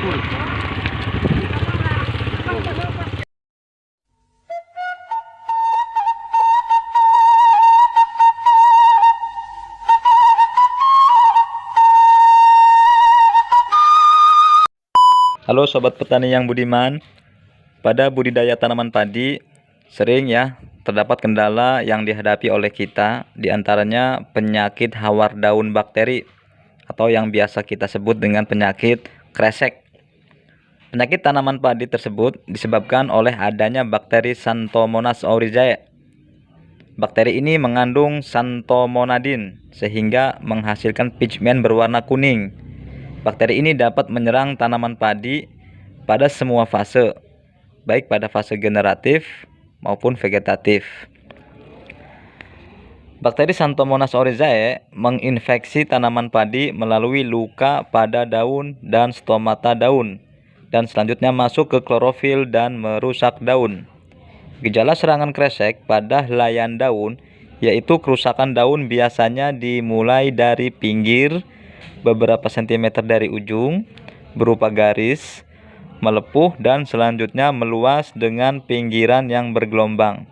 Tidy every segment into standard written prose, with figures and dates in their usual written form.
Halo sobat petani yang budiman. Pada budidaya tanaman padi sering ya terdapat kendala yang dihadapi oleh kita, diantaranya penyakit hawar daun bakteri atau yang biasa kita sebut dengan penyakit kresek. Penyakit tanaman padi tersebut disebabkan oleh adanya bakteri Xanthomonas oryzae. Bakteri ini mengandung xanthomonadin sehingga menghasilkan pigmen berwarna kuning. Bakteri ini dapat menyerang tanaman padi pada semua fase, baik pada fase generatif maupun vegetatif. Bakteri Xanthomonas oryzae menginfeksi tanaman padi melalui luka pada daun dan stomata daun, dan selanjutnya masuk ke klorofil dan merusak daun. Gejala serangan kresek pada helaian daun yaitu kerusakan daun biasanya dimulai dari pinggir beberapa sentimeter dari ujung, berupa garis, melepuh, dan selanjutnya meluas dengan pinggiran yang bergelombang.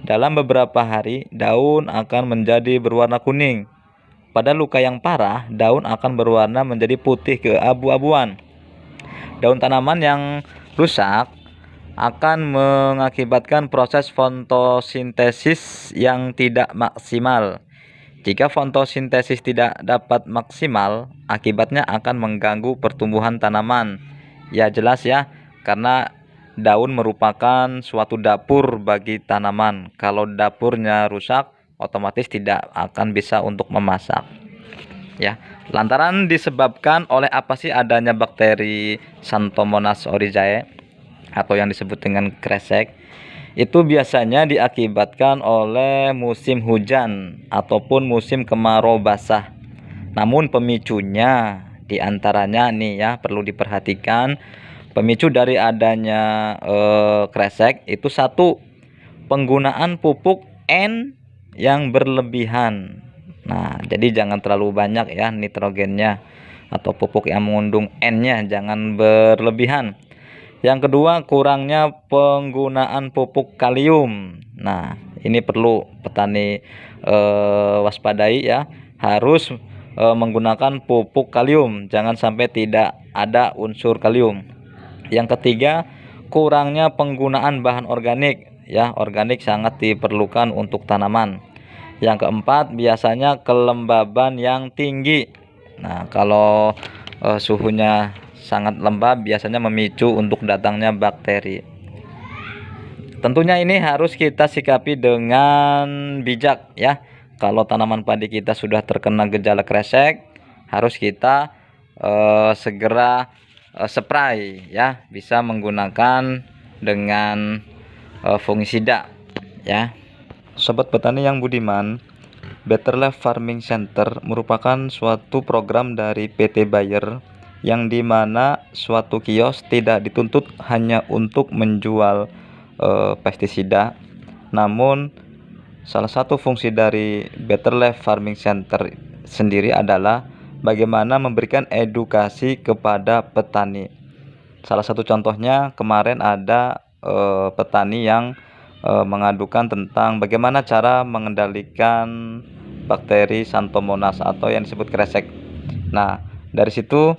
Dalam beberapa hari, daun akan menjadi berwarna kuning. Pada luka yang parah, daun akan berwarna menjadi putih keabu-abuan. Daun tanaman yang rusak akan mengakibatkan proses fotosintesis yang tidak maksimal. Jika fotosintesis tidak dapat maksimal, akibatnya akan mengganggu pertumbuhan tanaman. Ya jelas ya, karena daun merupakan suatu dapur bagi tanaman. Kalau dapurnya rusak, otomatis tidak akan bisa untuk memasak. Ya, lantaran disebabkan oleh apa sih adanya bakteri Xanthomonas oryzae atau yang disebut dengan kresek? Itu biasanya diakibatkan oleh musim hujan ataupun musim kemarau basah. Namun pemicunya diantaranya nih ya perlu diperhatikan. Pemicu dari adanya kresek itu satu, penggunaan pupuk N yang berlebihan. Nah, jadi jangan terlalu banyak ya nitrogennya atau pupuk yang mengandung N-nya, jangan berlebihan. Yang kedua, kurangnya penggunaan pupuk kalium. Nah, ini perlu petani waspadai ya, harus menggunakan pupuk kalium, jangan sampai tidak ada unsur kalium. Yang ketiga, kurangnya penggunaan bahan organik ya, organik sangat diperlukan untuk tanaman. Yang keempat, biasanya kelembaban yang tinggi. Nah, kalau suhunya sangat lembab biasanya memicu untuk datangnya bakteri. Tentunya ini harus kita sikapi dengan bijak ya. Kalau tanaman padi kita sudah terkena gejala kresek, harus kita segera spray ya, bisa menggunakan dengan fungisida ya. Sobat petani yang budiman, Better Life Farming Center merupakan suatu program dari PT Bayer yang dimana suatu kios tidak dituntut hanya untuk menjual pestisida, namun salah satu fungsi dari Better Life Farming Center sendiri adalah bagaimana memberikan edukasi kepada petani. Salah satu contohnya kemarin ada petani yang mengadukan tentang bagaimana cara mengendalikan bakteri Xanthomonas atau yang disebut kresek. Nah, dari situ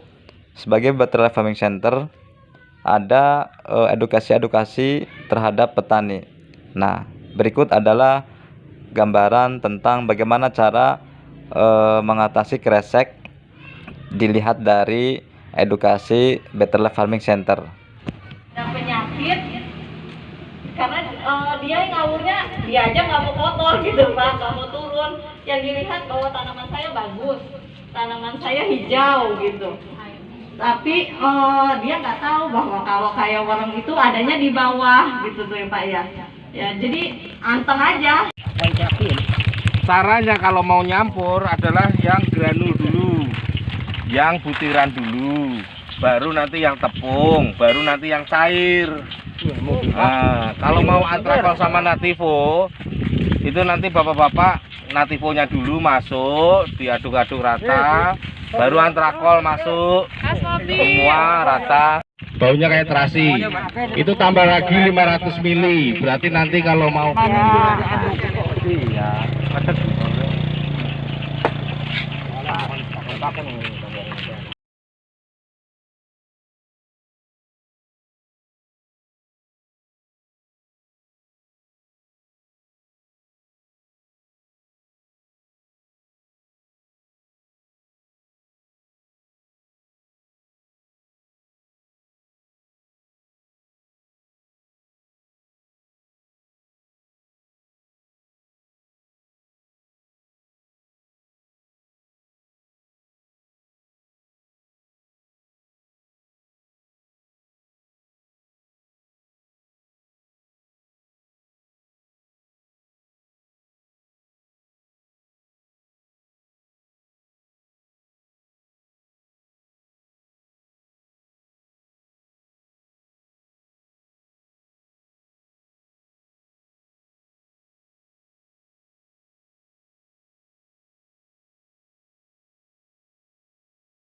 sebagai Better Life Farming Center ada edukasi-edukasi terhadap petani. Nah, berikut adalah gambaran tentang bagaimana cara mengatasi kresek dilihat dari edukasi Better Life Farming Center. Yang penyakit karena dia ngawurnya, dia aja nggak mau kotor gitu Pak, nggak mau turun. Yang dilihat bahwa tanaman saya bagus, tanaman saya hijau gitu. Tapi dia nggak tahu bahwa kalau kayak worm itu adanya di bawah gitu tuh ya Pak ya. Ya jadi anteng aja. Caranya kalau mau nyampur adalah yang granul dulu, yang butiran dulu, baru nanti yang tepung, baru nanti yang cair. Nah, kalau mau antrakol sama nativo, itu nanti bapak-bapak nativonya dulu masuk, diaduk-aduk rata, Baru antrakol masuk. Semua rata. Baunya kayak terasi. Itu tambah lagi 500 mili. Berarti nanti kalau mau